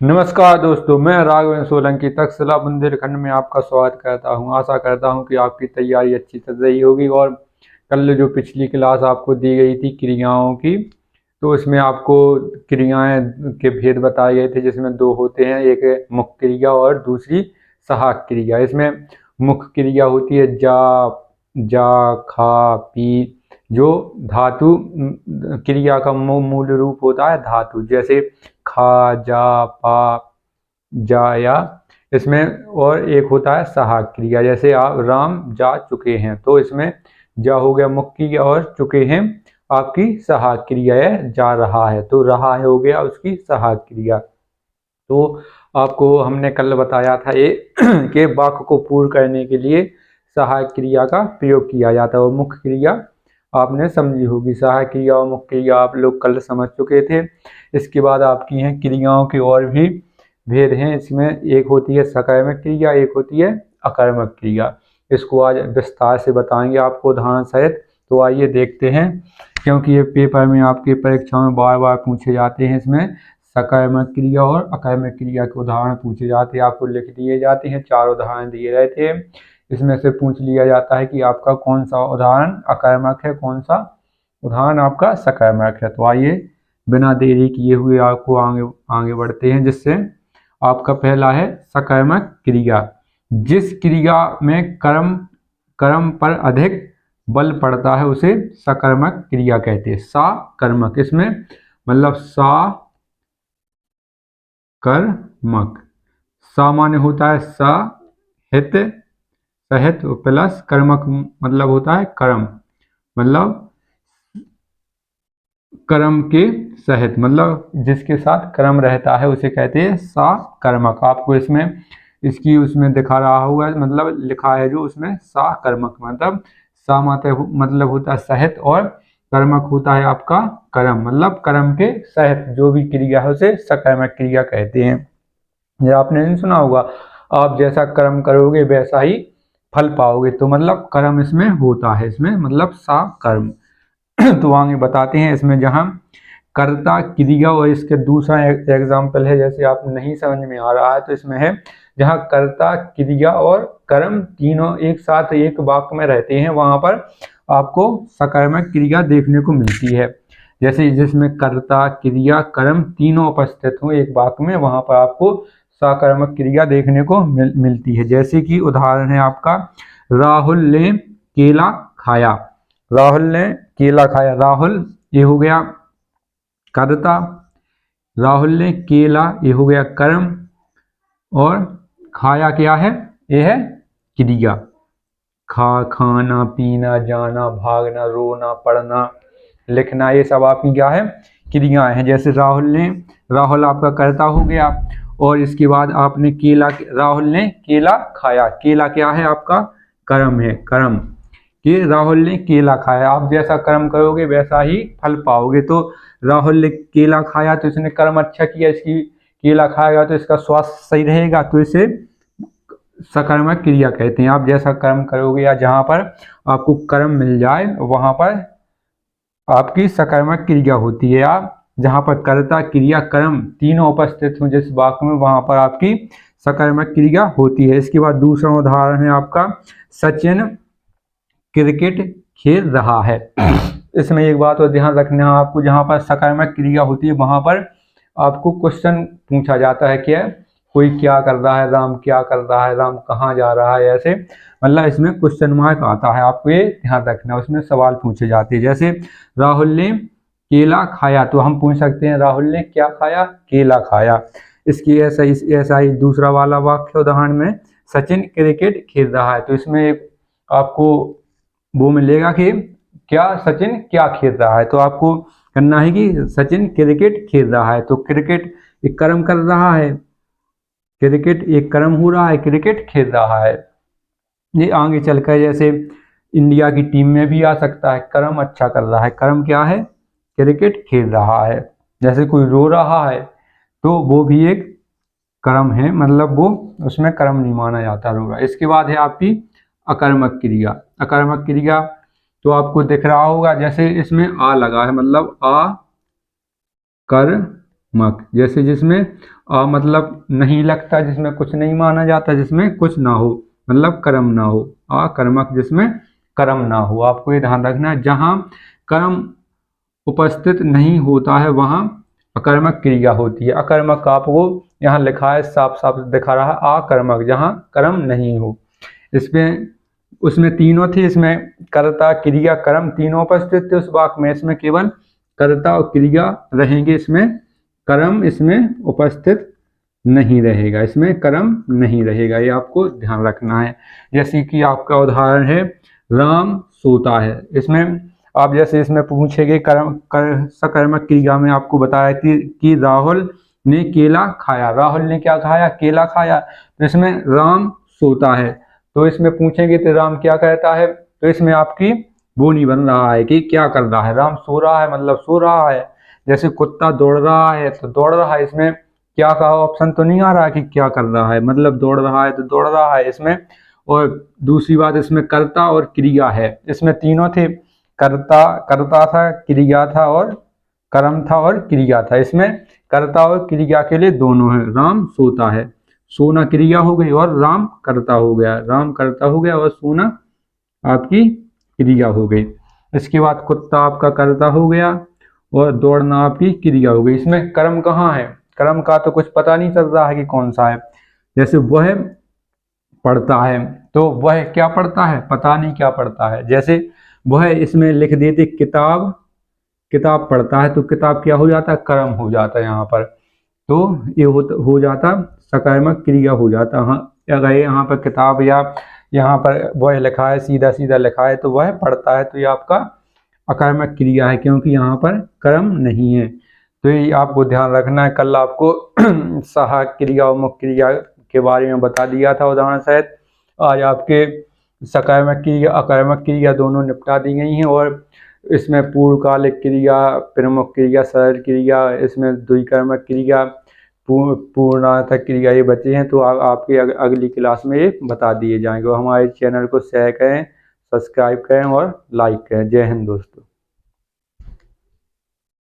नमस्कार दोस्तों, मैं राघवेंद्र सोलंकी तक्षशिला बुंदेलखंड में आपका स्वागत करता हूं। आशा करता हूं कि आपकी तैयारी अच्छी चल रही होगी। और कल जो पिछली क्लास आपको दी गई थी क्रियाओं की, तो उसमें आपको क्रियाएं के भेद बताए गए थे, जिसमें दो होते हैं, एक मुख्य क्रिया और दूसरी सहायक क्रिया। इसमें मुख्य क्रिया होती है जा खा पी, जो धातु क्रिया का मूल रूप होता है धातु, जैसे खा जा पा जा या। इसमें और एक होता है सहायक क्रिया, जैसे आप राम जा चुके हैं, तो इसमें जा हो गया मुख्य क्रिया और चुके हैं आपकी सहायक क्रिया है, जा रहा है तो रहा है हो गया उसकी सहायक क्रिया। तो आपको हमने कल बताया था ये कि वाक्य को पूर्ण करने के लिए सहायक क्रिया का प्रयोग किया जाता है। और मुख्य क्रिया आपने समझी होगी, सहायक क्रिया और मुख्य क्रिया आप लोग कल समझ चुके थे। इसके बाद आपकी हैं क्रियाओं के और भी भेद हैं। इसमें एक होती है सकर्मक क्रिया, एक होती है अकर्मक क्रिया। इसको आज विस्तार से बताएंगे आपको उदाहरण सहित। तो आइए देखते हैं, क्योंकि ये पेपर में आपके परीक्षाओं में बार बार पूछे जाते हैं। इसमें सकर्मक क्रिया और अकर्मक क्रिया के उदाहरण पूछे जाते हैं, आपको लिख दिए जाते हैं। 4 उदाहरण दिए गए थे, इसमें से पूछ लिया जाता है कि आपका कौन सा उदाहरण अकर्मक है, कौन सा उदाहरण आपका सकर्मक है। तो आइए बिना देरी किए हुए आपको आगे बढ़ते हैं, जिससे आपका पहला है सकर्मक क्रिया। जिस क्रिया में कर्म पर अधिक बल पड़ता है उसे सकर्मक क्रिया कहते हैं। सकर्मक, इसमें मतलब सा कर्मक, सामान्य होता है सहित, सहित प्लस कर्मक मतलब होता है कर्म, मतलब कर्म के सहित, मतलब जिसके साथ कर्म रहता है उसे कहते हैं सकर्मक। आपको इसमें इसकी उसमें दिखा रहा हुआ, मतलब लिखा है जो उसमें सकर्मक, मतलब सा मतलब होता है सहित और कर्मक होता है आपका कर्म, मतलब कर्म के सहित जो भी क्रिया है उसे सकर्मक क्रिया कहते हैं। ये आपने नहीं सुना होगा, आप जैसा कर्म करोगे वैसा ही फल पाओगे, तो मतलब कर्म इसमें होता है, इसमें मतलब सकर्म। तो आगे बताते हैं, इसमें जहां कर्ता क्रिया और इसके दूसरा एग्जाम्पल है, जैसे आप नहीं समझ में आ रहा है तो इसमें है जहां कर्ता क्रिया और कर्म तीनों एक साथ एक वाक्य में रहते हैं, वहां पर आपको सकर्मक क्रिया देखने को मिलती है। जैसे जिसमें कर्ता क्रिया कर्म तीनों उपस्थित हो एक वाक्य में, वहां पर आपको सकर्मक क्रिया देखने को मिलती है। जैसे कि उदाहरण है आपका, राहुल ने केला खाया। राहुल ने केला खाया, राहुल ये हो गया कर्ता, राहुल ने केला ये हो गया कर्म, और खाया क्या है, ये है क्रिया। खाना पीना जाना भागना रोना पढ़ना लिखना, ये सब आपकी क्या है, क्रियाएं हैं। जैसे राहुल आपका कर्ता हो गया, और इसके बाद आपने राहुल ने केला खाया, केला क्या है आपका कर्म है, कर्म कि राहुल ने केला खाया। आप जैसा कर्म करोगे वैसा ही फल पाओगे। तो राहुल ने केला खाया तो इसने कर्म अच्छा किया, इसकी केला खाएगा तो इसका स्वास्थ्य सही रहेगा, तो इसे सकर्मक क्रिया कहते हैं। आप जैसा कर्म करोगे या जहाँ पर आपको कर्म मिल जाए वहाँ पर आपकी सकर्मक क्रिया होती है। आप जहाँ पर कर्ता क्रिया कर्म तीनों उपस्थित हों जिस वाक्य में, वहाँ पर आपकी सकर्मक क्रिया होती है। इसके बाद दूसरा उदाहरण है आपका, सचिन क्रिकेट खेल रहा है। इसमें एक बात और ध्यान रखना है आपको, जहाँ पर सकर्मक क्रिया होती है वहाँ पर आपको क्वेश्चन पूछा जाता है, क्या कोई क्या कर रहा है, राम क्या कर रहा है, राम कहाँ जा रहा है, ऐसे मतलब इसमें क्वेश्चन मार्क आता है, आपको ये ध्यान रखना है। उसमें सवाल पूछे जाते हैं, जैसे राहुल ने केला खाया तो हम पूछ सकते हैं राहुल ने क्या खाया, केला खाया। इसकी ऐसा ही दूसरा वाला वाक्य उदाहरण में, सचिन क्रिकेट खेल रहा है, तो इसमें एक आपको वो मिलेगा कि क्या सचिन क्या खेल रहा है, तो आपको करना है कि सचिन क्रिकेट खेल रहा है, तो क्रिकेट एक कर्म कर रहा है, क्रिकेट एक कर्म हो रहा है, क्रिकेट खेल रहा है। ये आगे चलकर जैसे इंडिया की टीम में भी आ सकता है, कर्म अच्छा कर रहा है, कर्म क्या है, क्रिकेट खेल रहा है। जैसे कोई रो रहा है तो वो भी एक कर्म है, मतलब वो उसमें कर्म नहीं माना जाता रोगा। इसके बाद है आपकी अकर्मक क्रिया। अकर्मक क्रिया तो आपको दिख रहा होगा, जैसे इसमें आ लगा है, मतलब आ कर मक, जैसे जिसमें मतलब नहीं लगता, जिसमें कुछ नहीं माना जाता, जिसमें कुछ ना हो, मतलब कर्म ना हो। अकर्मक जिसमें कर्म ना हो। आपको ये ध्यान रखना है, जहाँ कर्म उपस्थित नहीं होता है वहाँ अकर्मक क्रिया होती है। अकर्मक आपको यहाँ लिखा है, साफ साफ दिखा रहा है, अकर्मक जहाँ कर्म नहीं हो। इसमें उसमें तीनों थे, इसमें कर्ता क्रिया कर्म तीनों उपस्थित थे उस वाक्य में। इसमें केवल कर्ता और क्रिया रहेंगे, इसमें कर्म इसमें उपस्थित नहीं रहेगा, इसमें कर्म नहीं रहेगा, ये आपको ध्यान रखना है। जैसे कि आपका उदाहरण है राम सोता है, इसमें आप जैसे इसमें पूछेंगे सकर्मक क्रिया में आपको बताया कि राहुल ने केला खाया। राहुल ने क्या खाया? केला खाया। तो इसमें राम सोता है, तो इसमें पूछेंगे तो राम क्या कहता है, तो इसमें आपकी वो नहीं बन रहा है कि क्या कर रहा है। राम सो रहा है मतलब सो रहा है। जैसे कुत्ता दौड़ रहा है तो दौड़ रहा है, इसमें क्या कहा ऑप्शन तो नहीं आ रहा कि क्या कर रहा है, मतलब दौड़ रहा है तो दौड़ रहा है इसमें। और दूसरी बात, इसमें कर्ता और क्रिया है, इसमें तीनों थे, कर्ता था, क्रिया था और कर्म था और क्रिया था। इसमें कर्ता और क्रिया के लिए दोनों है। राम सोता है, सोना क्रिया हो गई और राम कर्ता हो गया, राम कर्ता हो गया और सोना आपकी क्रिया हो गई। इसके बाद कुत्ता आपका कर्ता हो गया और दौड़ना आपकी क्रिया हो गई। इसमें कर्म कहाँ है? कर्म का तो कुछ पता नहीं चल रहा है कि कौन सा है। जैसे वह पढ़ता है, तो वह क्या पढ़ता है? पता नहीं क्या पढ़ता है। जैसे वह इसमें लिख देते किताब, किताब पढ़ता है, तो किताब क्या हो जाता है? कर्म हो जाता है यहाँ पर। तो ये हो जाता सकर्मक क्रिया हो जाता। हाँ, अगर यहाँ पर किताब या यहाँ पर वह लिखा है, सीधा सीधा लिखा है, तो वह पढ़ता है, तो ये आपका अकर्मक क्रिया है, क्योंकि यहाँ पर कर्म नहीं है। तो ये आपको ध्यान रखना है। कल आपको सहायक क्रिया और मुख्य क्रिया के बारे में बता दिया था उदाहरण सहित। आज आपके सकर्मक क्रिया अकर्मक क्रिया दोनों निपटा दी गई हैं, और इसमें पूर्वकालिक क्रिया, प्रमुख क्रिया, सरल क्रिया, इसमें द्विकर्मक क्रिया, पूर्णार्थक क्रिया ये बचे हैं। तो आपकी अगली क्लास में ये बता दिए जाएंगे। हमारे चैनल को शेयर करें, सब्सक्राइब करें और लाइक करें। जय हिंद दोस्तों।